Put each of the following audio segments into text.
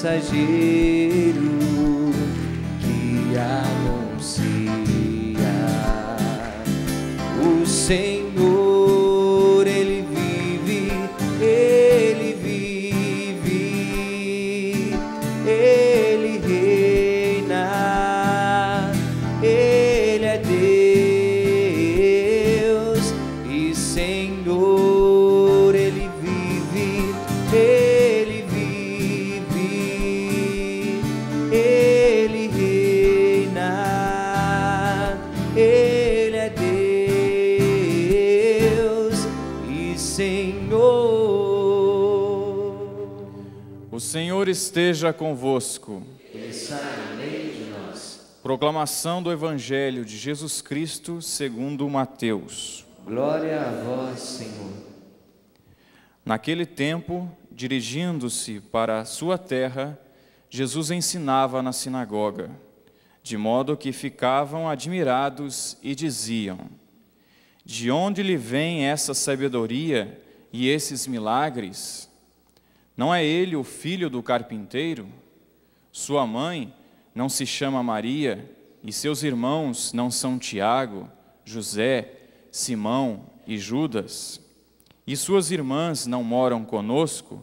mensageiro que anuncia o Senhor, Ele vive, Ele vive, Ele reina, Ele é Deus e Senhor, Ele vive, Ele vive, Ele reina, Ele é Deus e Senhor. O Senhor esteja convosco. Ele está no meio de nós. Proclamação do Evangelho de Jesus Cristo segundo Mateus. Glória a vós, Senhor. Naquele tempo, dirigindo-se para a sua terra, Jesus ensinava na sinagoga, de modo que ficavam admirados e diziam: de onde lhe vem essa sabedoria e esses milagres? Não é ele o filho do carpinteiro? Sua mãe não se chama Maria, e seus irmãos não são Tiago, José, Simão e Judas? E suas irmãs não moram conosco?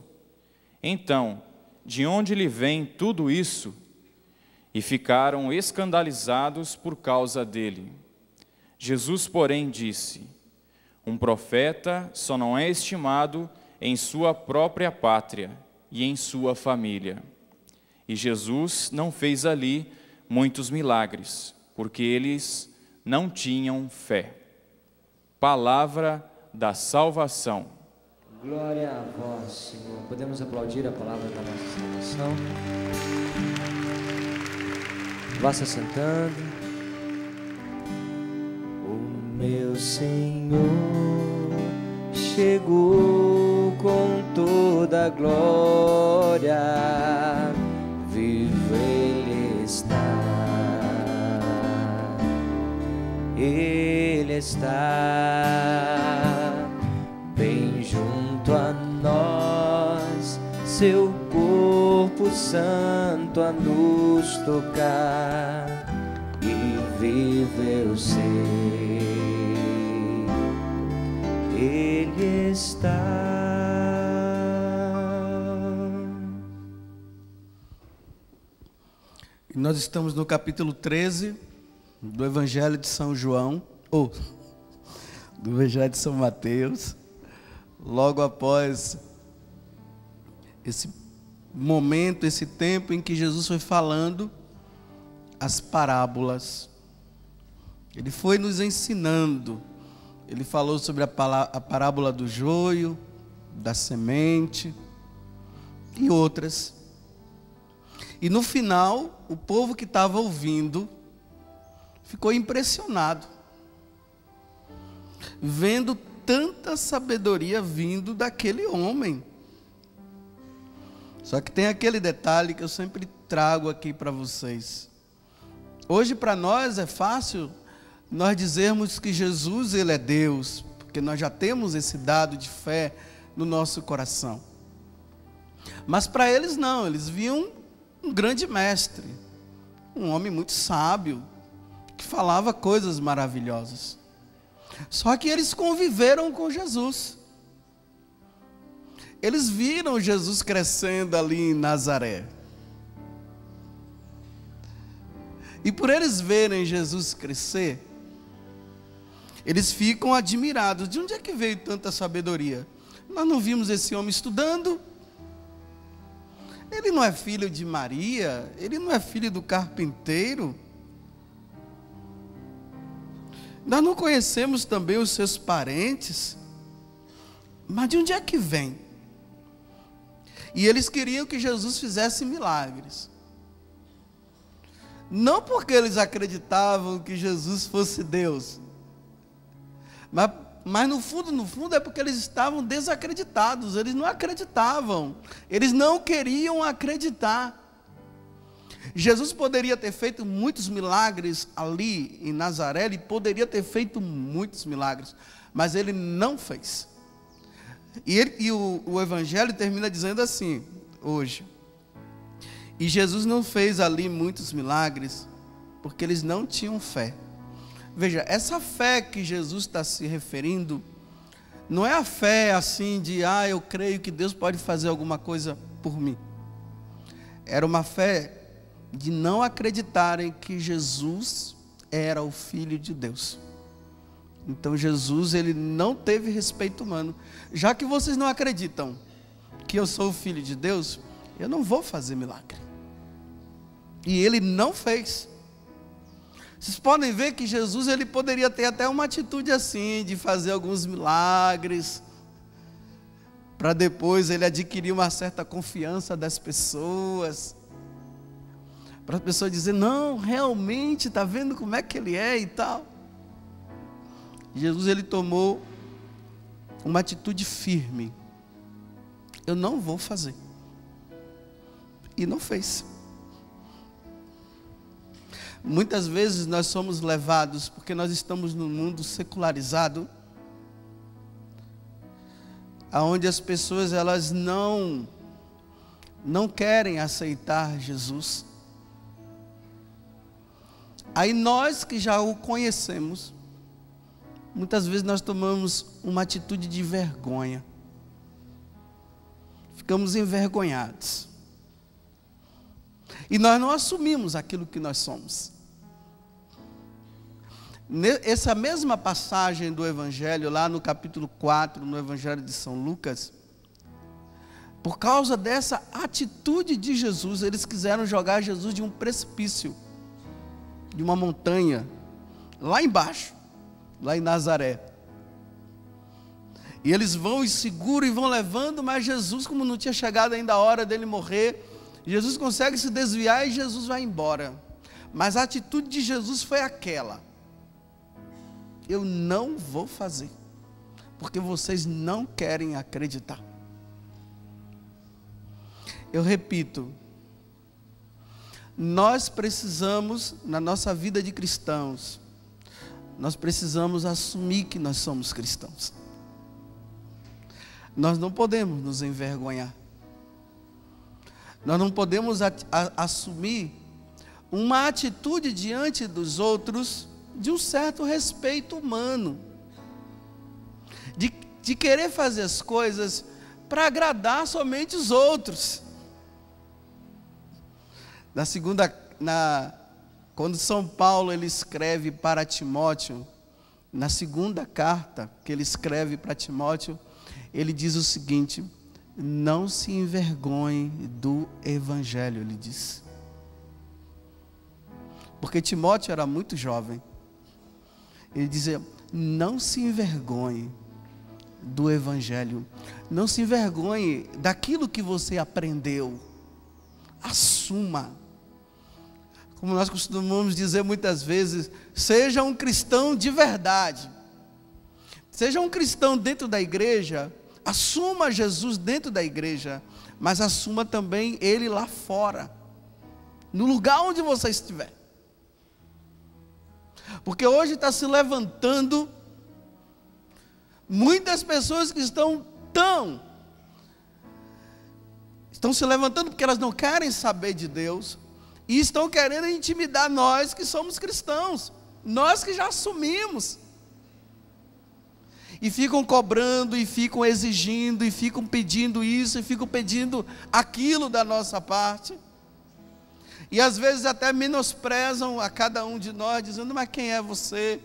Então, de onde lhe vem tudo isso? E ficaram escandalizados por causa dele. Jesus, porém, disse: um profeta só não é estimado em sua própria pátria e em sua família. E Jesus não fez ali muitos milagres, porque eles não tinham fé. Palavra da salvação. Glória a vós, Senhor. Podemos aplaudir a palavra da nossa salvação. Vá se sentando. O meu Senhor chegou com toda a glória, vivo Ele está. Ele está bem junto a nós, seu corpo santo a nos tocar, e vive eu sei, Ele está. E nós estamos no capítulo 13 do Evangelho de São João, ou do Evangelho de São Mateus, logo após esse momento, esse tempo em que Jesus foi falando as parábolas. Ele foi nos ensinando. Ele falou sobre a parábola do joio, da semente e outras. E no final, o povo que estava ouvindo ficou impressionado, vendo tanta sabedoria vindo daquele homem. Só que tem aquele detalhe que eu sempre trago aqui para vocês. Hoje para nós é fácil nós dizermos que Jesus, Ele é Deus, porque nós já temos esse dado de fé no nosso coração. Mas para eles não, eles viam um grande mestre, um homem muito sábio, que falava coisas maravilhosas. Só que eles conviveram com Jesus. Eles viram Jesus crescendo ali em Nazaré. E por eles verem Jesus crescer, eles ficam admirados. De onde é que veio tanta sabedoria? Nós não vimos esse homem estudando. Ele não é filho de Maria, ele não é filho do carpinteiro. Nós não conhecemos também os seus parentes. Mas de onde é que vem? E eles queriam que Jesus fizesse milagres. Não porque eles acreditavam que Jesus fosse Deus, mas no fundo é porque eles estavam desacreditados, eles não acreditavam, eles não queriam acreditar. Jesus poderia ter feito muitos milagres ali em Nazaré, ele poderia ter feito muitos milagres, mas ele não fez. E o Evangelho termina dizendo assim, hoje: E Jesus não fez ali muitos milagres, porque eles não tinham fé. Veja, essa fé que Jesus está se referindo, não é a fé assim de, eu creio que Deus pode fazer alguma coisa por mim. Era uma fé de não acreditarem que Jesus era o Filho de Deus. Então Jesus, ele não teve respeito humano. Já que vocês não acreditam que eu sou o Filho de Deus, eu não vou fazer milagre. E ele não fez. Vocês podem ver que Jesus, ele poderia ter até uma atitude assim, de fazer alguns milagres, para depois ele adquirir uma certa confiança das pessoas, para as pessoas dizerem, não, realmente, está vendo como é que ele é e tal. Jesus, ele tomou uma atitude firme. Eu não vou fazer. E não fez. Muitas vezes nós somos levados, porque nós estamos num mundo secularizado, onde as pessoas elas não querem aceitar Jesus. Aí nós que já o conhecemos, muitas vezes nós tomamos uma atitude de vergonha. Ficamos envergonhados. E nós não assumimos aquilo que nós somos. Essa mesma passagem do Evangelho, lá no capítulo 4, no Evangelho de São Lucas, por causa dessa atitude de Jesus, eles quiseram jogar Jesus de um precipício, de uma montanha, lá embaixo, lá em Nazaré. E eles vão e seguram e vão levando, mas Jesus, como não tinha chegado ainda a hora dele morrer, Jesus consegue se desviar e Jesus vai embora. Mas a atitude de Jesus foi aquela: eu não vou fazer, porque vocês não querem acreditar. Eu repito, nós precisamos, na nossa vida de cristãos, nós precisamos assumir que nós somos cristãos. Nós não podemos nos envergonhar. Nós não podemos assumir uma atitude diante dos outros de um certo respeito humano, de querer fazer as coisas para agradar somente os outros. Quando São Paulo ele escreve para Timóteo, na segunda carta que ele escreve para Timóteo, ele diz o seguinte: não se envergonhe do Evangelho, ele diz. Porque Timóteo era muito jovem. Ele dizia, não se envergonhe do Evangelho. Não se envergonhe daquilo que você aprendeu. Assuma. Como nós costumamos dizer muitas vezes, seja um cristão de verdade. Seja um cristão dentro da igreja. Assuma Jesus dentro da igreja, mas assuma também Ele lá fora, no lugar onde você estiver. Porque hoje está se levantando muitas pessoas que estão se levantando porque elas não querem saber de Deus e estão querendo intimidar nós que somos cristãos, nós que já assumimos. E ficam cobrando, e ficam exigindo, e ficam pedindo isso, e ficam pedindo aquilo da nossa parte. E às vezes até menosprezam a cada um de nós, dizendo, mas quem é você?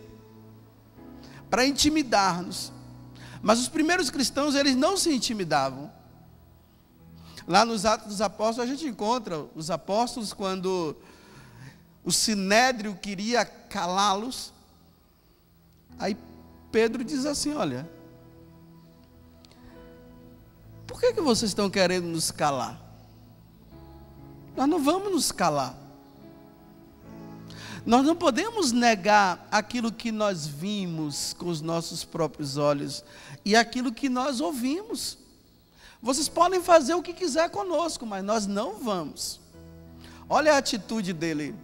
Para intimidar-nos. Mas os primeiros cristãos, eles não se intimidavam. Lá nos Atos dos Apóstolos, a gente encontra os apóstolos, quando o Sinédrio queria calá-los, aí Pedro diz assim, olha, por que vocês estão querendo nos calar? Nós não vamos nos calar. Nós não podemos negar aquilo que nós vimos com os nossos próprios olhos e aquilo que nós ouvimos. Vocês podem fazer o que quiser conosco, mas nós não vamos. Olha a atitude dele,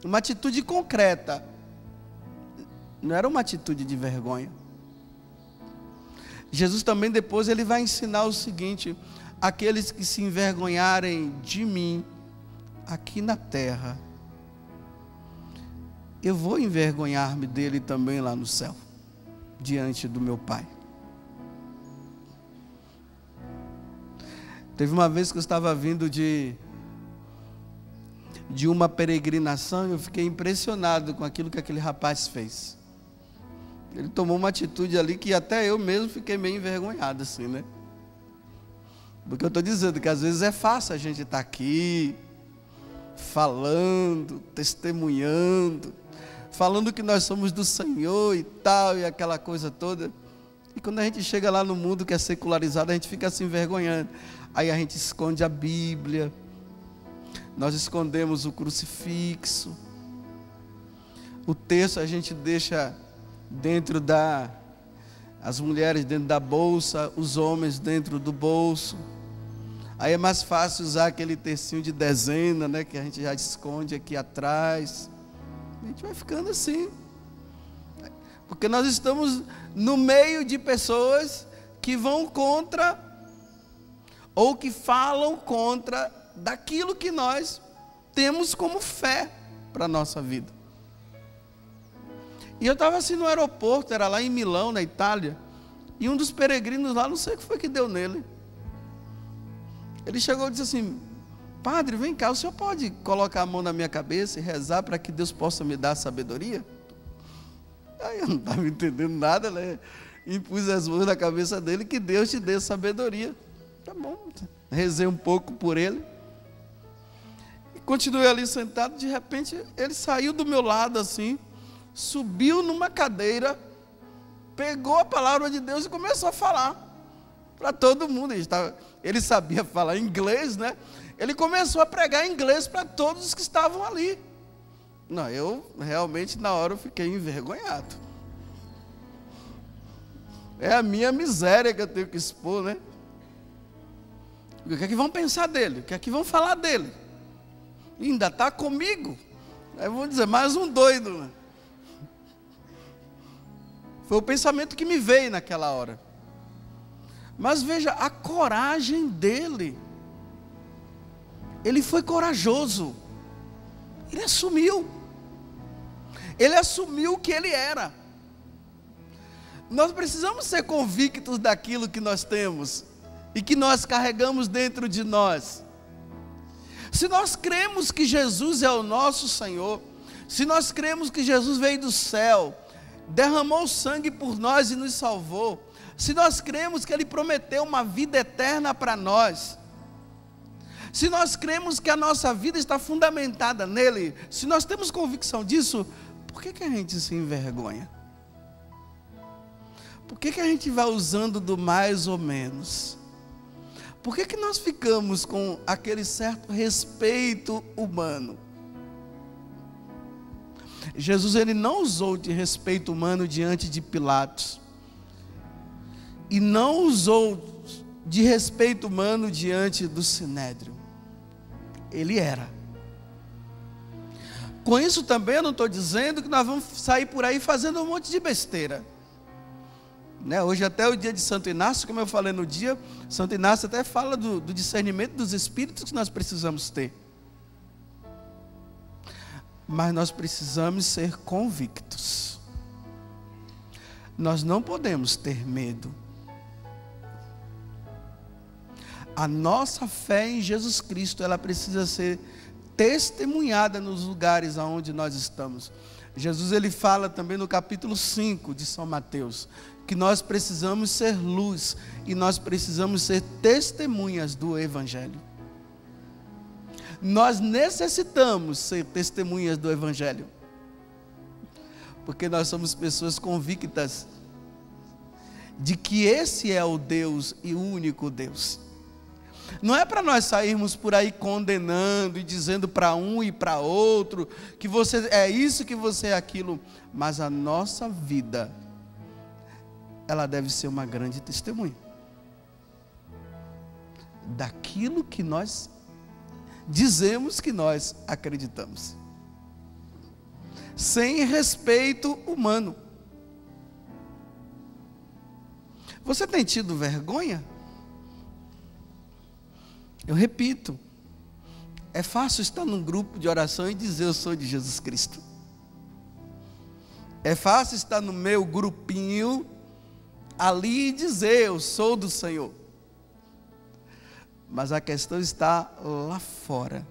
uma atitude concreta. Não era uma atitude de vergonha. Jesus também depois ele vai ensinar o seguinte: aqueles que se envergonharem de mim, aqui na terra, eu vou envergonhar-me dele também lá no céu, diante do meu Pai. Teve uma vez que eu estava vindo de uma peregrinação e eu fiquei impressionado com aquilo que aquele rapaz fez. Ele tomou uma atitude ali que até eu mesmo fiquei meio envergonhado assim, né? Porque eu estou dizendo que às vezes é fácil a gente estar aqui, falando, testemunhando, falando que nós somos do Senhor e tal, e aquela coisa toda. E quando a gente chega lá no mundo que é secularizado, a gente fica se envergonhando. Aí a gente esconde a Bíblia, nós escondemos o crucifixo, o terço a gente deixa dentro as mulheres dentro da bolsa, os homens dentro do bolso. Aí é mais fácil usar aquele tercinho de dezena, né, que a gente já esconde aqui atrás. A gente vai ficando assim, porque nós estamos no meio de pessoas que vão contra, ou que falam contra daquilo que nós temos como fé para a nossa vida. E eu estava assim no aeroporto, era lá em Milão, na Itália, e um dos peregrinos lá, não sei o que foi que deu nele. Ele chegou e disse assim: padre, vem cá, o senhor pode colocar a mão na minha cabeça e rezar para que Deus possa me dar sabedoria? Aí eu não estava entendendo nada, né? Impus as mãos na cabeça dele, que Deus te dê sabedoria. Tá bom, rezei um pouco por ele. E continuei ali sentado, de repente ele saiu do meu lado assim, subiu numa cadeira, pegou a palavra de Deus e começou a falar para todo mundo. Ele sabia falar inglês, né? Ele começou a pregar inglês para todos os que estavam ali. Não, eu realmente na hora eu fiquei envergonhado. É a minha miséria que eu tenho que expor, né? O que é que vão pensar dele? O que é que vão falar dele? Ainda está comigo? Aí vão dizer, mais um doido, né? Foi o pensamento que me veio naquela hora. Mas veja, a coragem dele. Ele foi corajoso. Ele assumiu. Ele assumiu o que ele era. Nós precisamos ser convictos daquilo que nós temos e que nós carregamos dentro de nós. Se nós cremos que Jesus é o nosso Senhor, se nós cremos que Jesus veio do céu, derramou sangue por nós e nos salvou, se nós cremos que Ele prometeu uma vida eterna para nós, se nós cremos que a nossa vida está fundamentada nele, se nós temos convicção disso, por que a gente se envergonha? Por que a gente vai usando do mais ou menos? Por que nós ficamos com aquele certo respeito humano? Jesus, ele não usou de respeito humano diante de Pilatos, e não usou de respeito humano diante do Sinédrio. Ele era. Com isso também eu não estou dizendo que nós vamos sair por aí fazendo um monte de besteira, né? Hoje até o dia de Santo Inácio, como eu falei no dia, Santo Inácio até fala do discernimento dos espíritos que nós precisamos ter. Mas nós precisamos ser convictos. Nós não podemos ter medo. A nossa fé em Jesus Cristo, ela precisa ser testemunhada nos lugares aonde nós estamos. Jesus, ele fala também no capítulo 5 de São Mateus, que nós precisamos ser luz e nós precisamos ser testemunhas do Evangelho. Nós necessitamos ser testemunhas do Evangelho, porque nós somos pessoas convictas de que esse é o Deus e o único Deus. Não é para nós sairmos por aí condenando e dizendo para um e para outro que você é isso, que você é aquilo, mas a nossa vida, ela deve ser uma grande testemunha daquilo que nós dizemos que nós acreditamos, sem respeito humano. Você tem tido vergonha? Eu repito, É fácil estar num grupo de oração e dizer eu sou de Jesus Cristo. É fácil estar no meu grupinho ali e dizer eu sou do Senhor. Mas a questão está lá fora.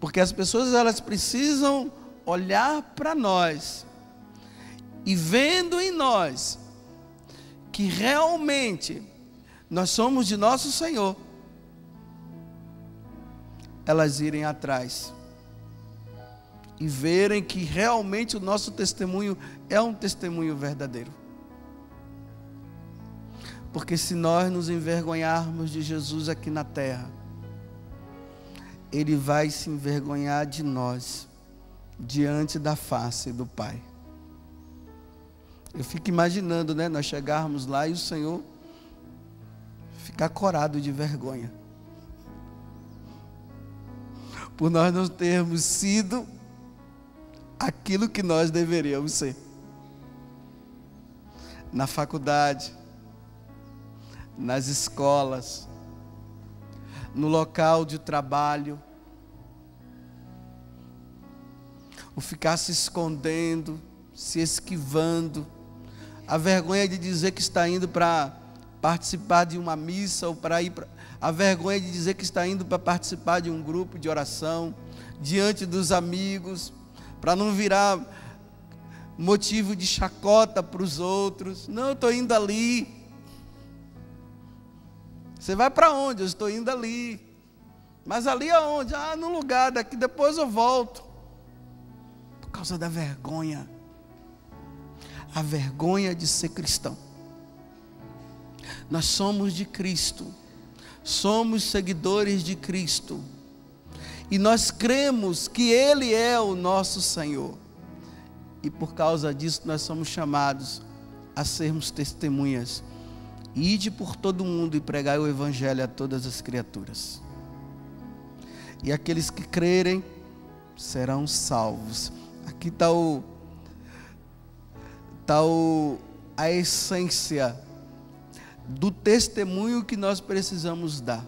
Porque as pessoas elas precisam olhar para nós e vendo em nós que realmente nós somos de nosso Senhor, elas irem atrás e verem que realmente o nosso testemunho é um testemunho verdadeiro. Porque se nós nos envergonharmos de Jesus aqui na terra, Ele vai se envergonhar de nós diante da face do Pai. Eu fico imaginando, né, nós chegarmos lá e o Senhor ficar corado de vergonha por nós não termos sido aquilo que nós deveríamos ser. Na faculdade, nas escolas, no local de trabalho, o ficar se escondendo, se esquivando, a vergonha de dizer que está indo para participar de uma missa ou para ir para... A vergonha de dizer que está indo para participar de um grupo de oração, diante dos amigos, para não virar motivo de chacota para os outros. Não, eu estou indo ali. Você vai para onde? Eu estou indo ali. Mas ali aonde? Ah, no lugar daqui, depois eu volto. Por causa da vergonha. A vergonha de ser cristão. Nós somos de Cristo. Somos seguidores de Cristo. E nós cremos que Ele é o nosso Senhor. E por causa disso nós somos chamados a sermos testemunhas. Ide por todo mundo e pregai o Evangelho a todas as criaturas. E aqueles que crerem serão salvos. Aqui está a essência do testemunho que nós precisamos dar.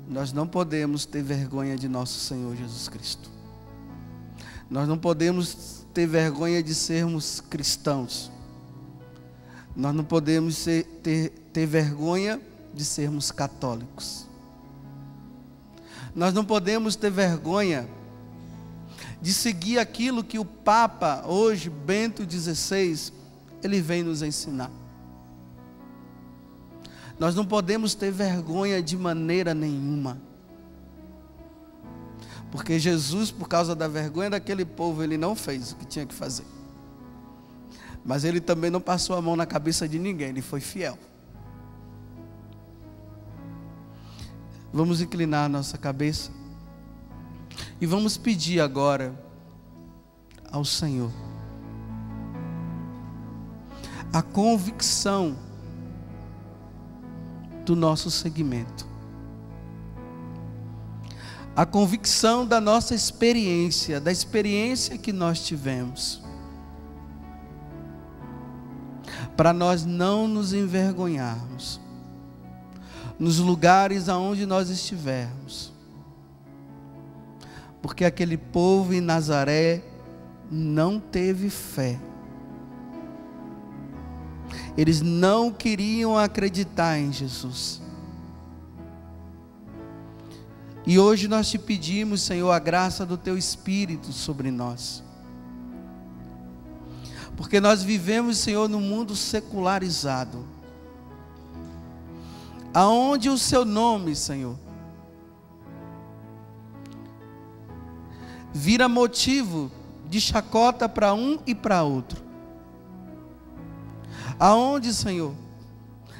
Nós não podemos ter vergonha de nosso Senhor Jesus Cristo. Nós não podemos ter vergonha de sermos cristãos. Nós não podemos ter vergonha de sermos católicos. Nós não podemos ter vergonha de seguir aquilo que o Papa, hoje, Bento XVI, ele vem nos ensinar. Nós não podemos ter vergonha de maneira nenhuma. Porque Jesus, por causa da vergonha daquele povo, ele não fez o que tinha que fazer. Mas ele também não passou a mão na cabeça de ninguém, ele foi fiel. Vamos inclinar a nossa cabeça e vamos pedir agora ao Senhor a convicção do nosso seguimento, a convicção da nossa experiência, da experiência que nós tivemos, para nós não nos envergonharmos nos lugares aonde nós estivermos, porque aquele povo em Nazaré não teve fé. Eles não queriam acreditar em Jesus. E hoje nós te pedimos, Senhor, a graça do Teu Espírito sobre nós. Porque nós vivemos, Senhor, num mundo secularizado, aonde o Seu nome, Senhor, vira motivo de chacota para um e para outro. Aonde, Senhor,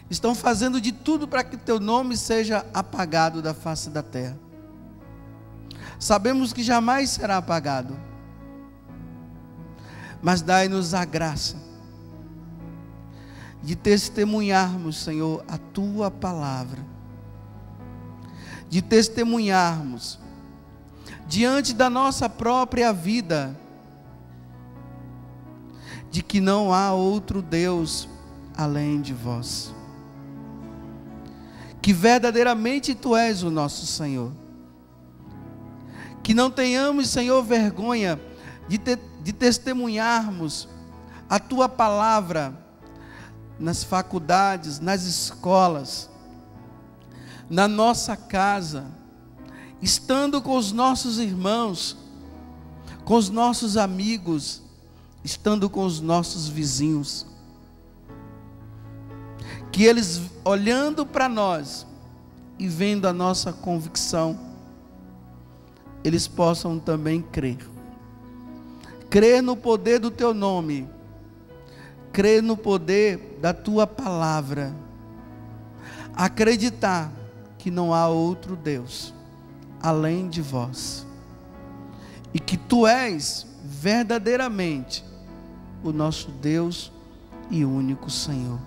estão fazendo de tudo para que Teu nome seja apagado da face da terra. Sabemos que jamais será apagado, mas dai-nos a graça de testemunharmos, Senhor, a Tua palavra, de testemunharmos diante da nossa própria vida, de que não há outro Deus além de vós. que verdadeiramente Tu és o nosso Senhor. Que não tenhamos, Senhor, vergonha de testemunharmos a Tua palavra nas faculdades, nas escolas, na nossa casa, estando com os nossos irmãos, com os nossos amigos, estando com os nossos vizinhos. Que eles, olhando para nós e vendo a nossa convicção, eles possam também crer. Crer no poder do Teu nome, crer no poder da Tua palavra, acreditar que não há outro Deus além de Vós, e que Tu és verdadeiramente o nosso Deus e único Senhor.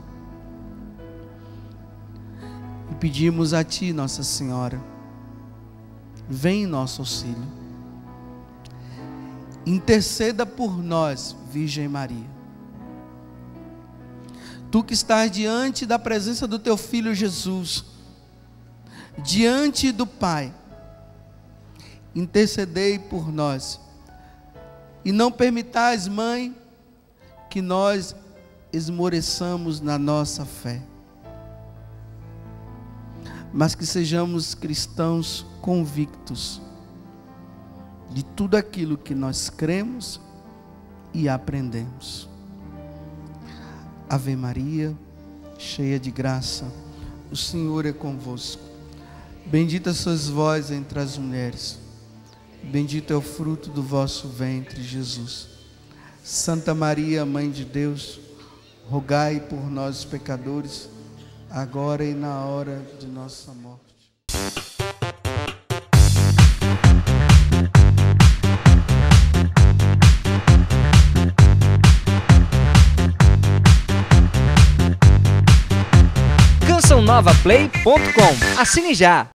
E pedimos a Ti, Nossa Senhora, vem em nosso auxílio. Interceda por nós, Virgem Maria. Tu que estás diante da presença do Teu Filho Jesus, diante do Pai, intercedei por nós. E não permitais, Mãe, que nós esmoreçamos na nossa fé, mas que sejamos cristãos convictos de tudo aquilo que nós cremos e aprendemos. Ave Maria, cheia de graça, o Senhor é convosco. Bendita sois vós entre as mulheres, bendito é o fruto do vosso ventre, Jesus. Santa Maria, Mãe de Deus, rogai por nós pecadores, agora e na hora de nossa morte. CançãoNovaPlay.com. Assine já!